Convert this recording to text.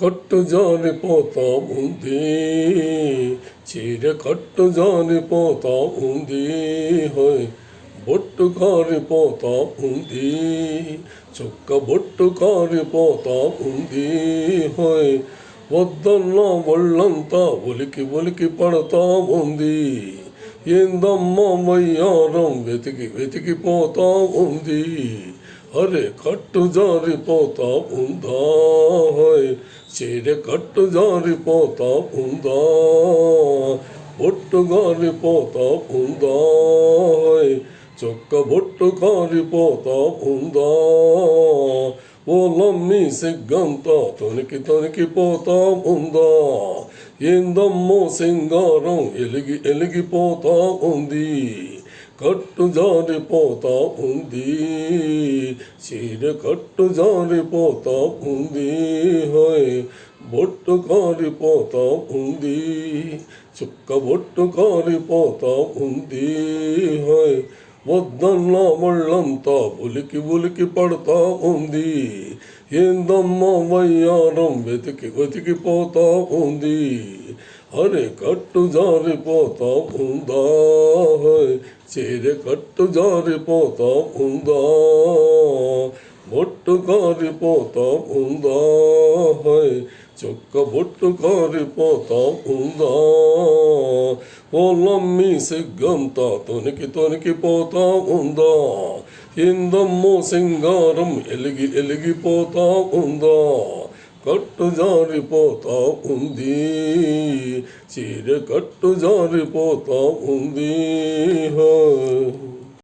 కట్టు జారిపోతా ఉంది, చీర కట్టు జారిపోతా ఉంది, హోయ్ బొట్టు కారిపోతా ఉంది, చుక్క బొట్టు కారిపోతా ఉంది, హోయ్ వద్దన్న ఒళ్ళంతా ఒలికి ఒలికి పడతా ఉంది. ఏందమ్మ వయ్యారం వెతికి వెతికిపోతా ఉంది. అరే కట్టు జారిపోతా ఉందా, చీర కట్టు జారిపోతా ఉందా, బొట్టు గారిపోతా ఉందా, చొక్క బొట్టు కారిపోతా ఉందా. ఓలమ్మి సిగ్గంతా తొనికి తొనికిపోతా ఉందా. ఏందమ్మో సింగారం ఎలిగి ఎలిగిపోతా ఉంది. కట్టు జారిపోతా ఉంది, చీర కట్టు జారిపోతా ఉంది, హోయ్ బొట్టు కారిపోతా ఉంది, చుక్క బొట్టు కారిపోతా ఉంది, హోయ్ వద్దన్న ఒళ్ళంతా ఉలికి ఉలికి పడతా ఉంది. ఏందమ్మ వయ్యారం వెతికి వెతికిపోతా ఉంది. అరే కట్టు జారిపోతా ఉందా, చీర కట్టు జారిపోతా ఉందా, బొట్టు కారిపోతా ఉందా, చుక్క బొట్టు కారిపోతా ఉందా. ఓలమ్మి సిగ్గంతా తొనికి తొనికిపోతా ఉందా. ఏందమ్మో సింగారం ఎలిగి ఎలిగిపోతా ఉందా. కట్టు జారిపోతా ఉంది, చీర కట్టు జారిపోతా ఉంది.